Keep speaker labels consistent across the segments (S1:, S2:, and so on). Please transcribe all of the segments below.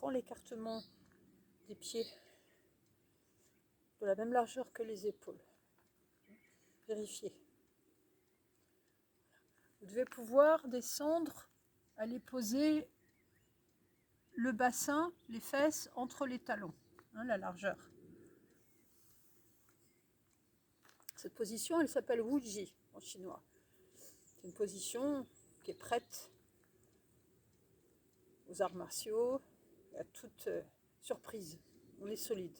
S1: prend l'écartement des pieds de la même largeur que les épaules. Vérifiez. Vous devez pouvoir descendre, aller poser le bassin, les fesses entre les talons, la largeur. Cette position, elle s'appelle Wuji en chinois. C'est une position qui est prête aux arts martiaux, à toute surprise. On est solide.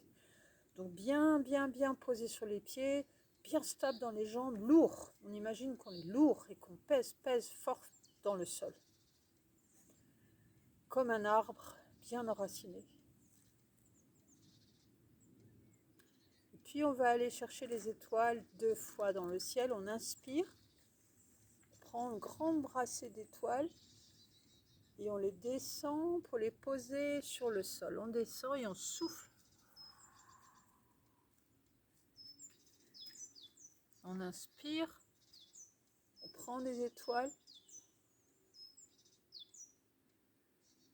S1: Donc bien posé sur les pieds, bien stable dans les jambes, lourd. On imagine qu'on est lourd et qu'on pèse fort dans le sol. Comme un arbre bien enraciné. Et puis on va aller chercher les étoiles 2 fois dans le ciel. On inspire, on prend une grande brassée d'étoiles et on les descend pour les poser sur le sol. On descend et on souffle. On inspire, on prend des étoiles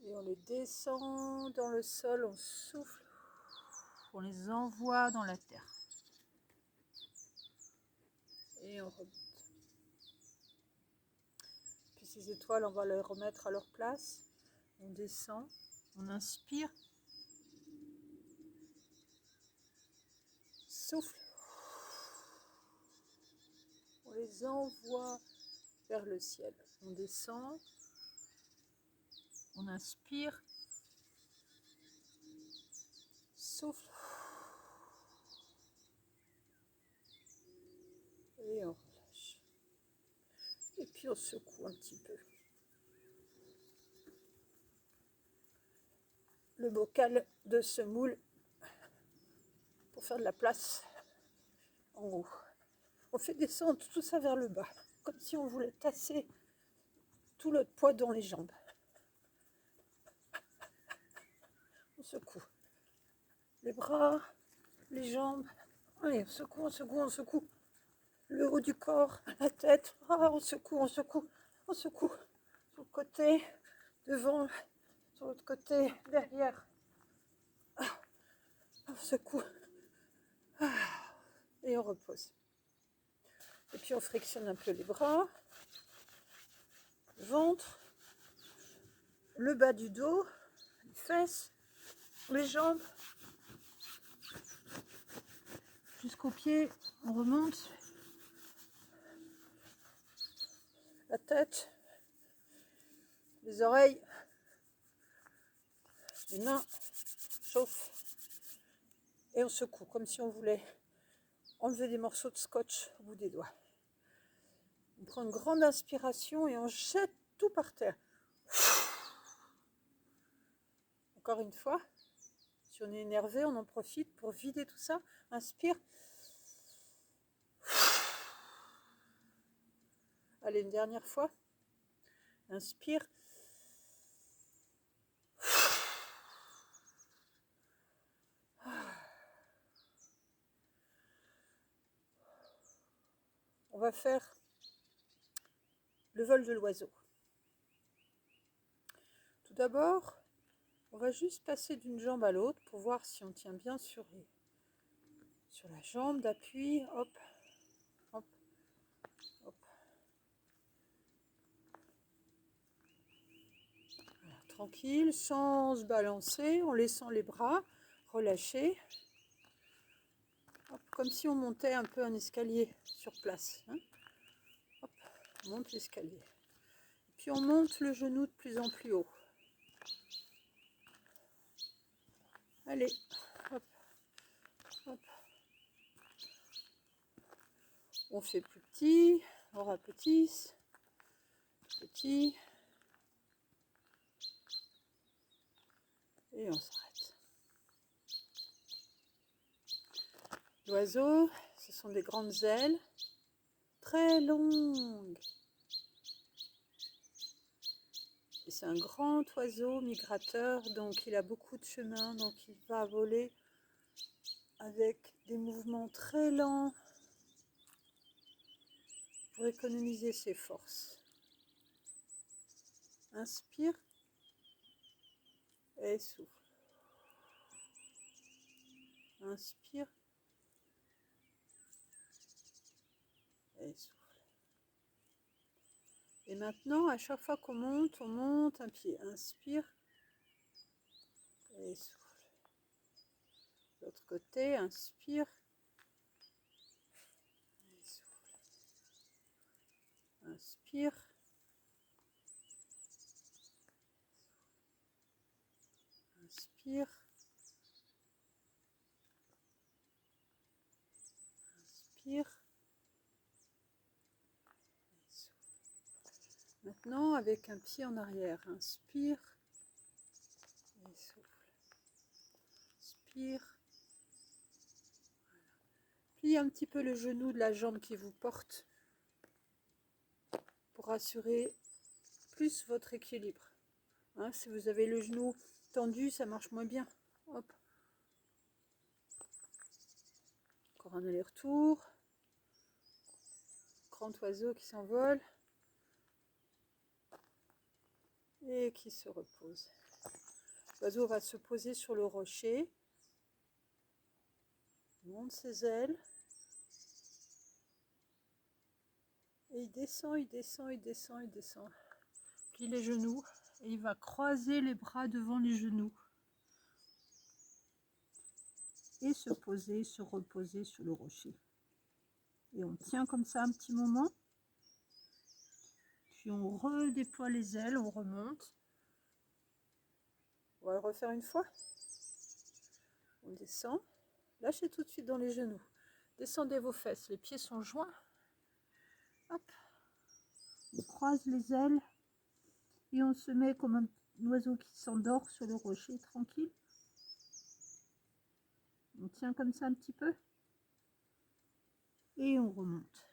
S1: et on les descend dans le sol, on souffle, on les envoie dans la terre. Et on remonte. Puis ces étoiles, on va les remettre à leur place. On descend, on inspire, souffle. On les envoie vers le ciel. On descend, on inspire, souffle. Et on relâche. Et puis on secoue un petit peu. Le bocal de semoule pour faire de la place en haut. On fait descendre tout ça vers le bas, comme si on voulait tasser tout le poids dans les jambes. On secoue les bras, les jambes. Allez, on secoue, on secoue, on secoue. Le haut du corps, la tête. Ah, on secoue, on secoue, on secoue. Sur le côté, devant, sur l'autre côté, derrière. Ah, on secoue. Ah, et on repose. Et puis on frictionne un peu les bras, le ventre, le bas du dos, les fesses, les jambes. Jusqu'aux pieds, on remonte. La tête, les oreilles, les mains, chauffe. Et on secoue, comme si on voulait enlever des morceaux de scotch au bout des doigts. On prend une grande inspiration et on jette tout par terre. Encore une fois, si on est énervé, on en profite pour vider tout ça. Inspire. Allez, une dernière fois. Inspire. On va faire le vol de l'oiseau. Tout d'abord, on va juste passer d'une jambe à l'autre pour voir si on tient bien sur la jambe d'appui. Hop, hop, hop. Alors, tranquille, sans se balancer, en laissant les bras relâchés. Hop, comme si on montait un peu un escalier sur place. Hop, on monte l'escalier. Puis on monte le genou de plus en plus haut. Allez, hop, hop. On fait plus petit, on rapetisse, petit, et on s'arrête. L'oiseau, ce sont des grandes ailes, très longues. Et c'est un grand oiseau migrateur, donc il a beaucoup de chemin, donc il va voler avec des mouvements très lents pour économiser ses forces. Inspire et souffle. Inspire. Et souffle. Et maintenant, à chaque fois qu'on monte, on monte un pied. Inspire. Et souffle. L'autre côté, inspire. Et souffle. Inspire. Inspire. Inspire. Et souffle. Maintenant, avec un pied en arrière, inspire. Et souffle. Inspire. Pliez un petit peu le genou de la jambe qui vous porte pour assurer plus votre équilibre. Hein, si vous avez le genou tendu, ça marche moins bien. Hop. Encore un aller-retour. Grand oiseau qui s'envole et qui se repose. L'oiseau va se poser sur le rocher. Il monte ses ailes. Et il descend, il descend, il descend, il descend. Plie les genoux et il va croiser les bras devant les genoux. Et se poser, se reposer sur le rocher. Et on tient comme ça un petit moment. Puis on redéploie les ailes, on remonte. On va le refaire une fois. On descend. Lâchez tout de suite dans les genoux. Descendez vos fesses, les pieds sont joints. Hop. On croise les ailes et on se met comme un oiseau qui s'endort sur le rocher, tranquille. On tient comme ça un petit peu et on remonte.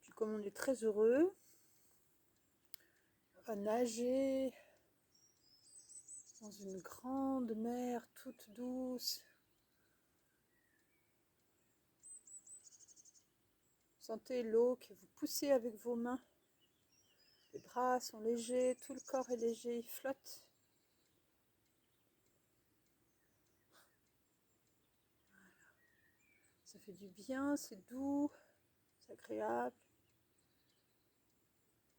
S1: Puis comme on est très heureux, on va nager dans une grande mer toute douce. Sentez l'eau que vous poussez avec vos mains. Les bras sont légers, tout le corps est léger, il flotte. Ça fait du bien, c'est doux, c'est agréable.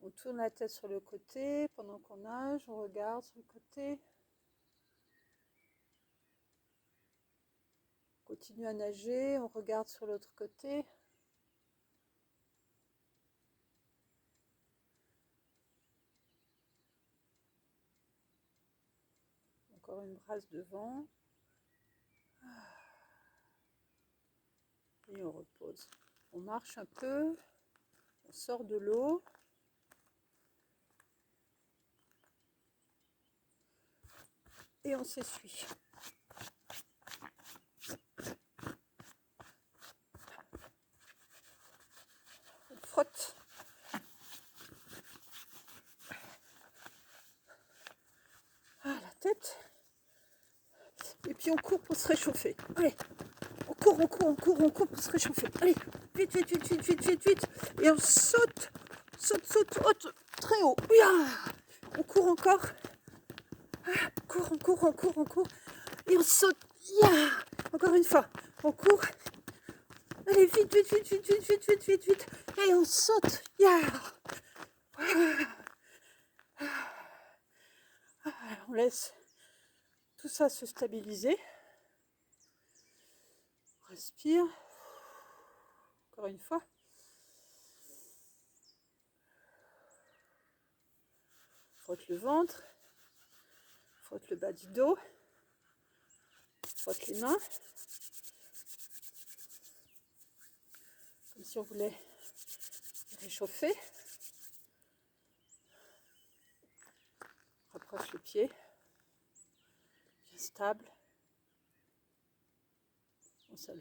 S1: On tourne la tête sur le côté pendant qu'on nage, on regarde sur le côté. On continue à nager, on regarde sur l'autre côté. Encore une brasse devant. Et on repose. On marche un peu, on sort de l'eau. Et on s'essuie. On frotte. Ah, la tête. Et puis on court pour se réchauffer. Allez, on court, on court, on court, on court pour se réchauffer. Allez, vite, vite, vite, vite, vite, vite, vite. Et on saute, saute, saute, haute, très haut. On court encore. On court, on court, on court, on court. Et on saute. Encore une fois, on court. Allez, vite, vite, vite, vite, vite, vite, vite, vite, vite. Et on saute. On laisse tout ça se stabiliser. Respire. Encore une fois. Frotte le ventre. Frotte le bas du dos. Frotte les mains. Comme si on voulait réchauffer. Rapproche le pied. Bien stable. On salue.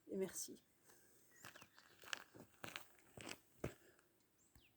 S1: Et merci.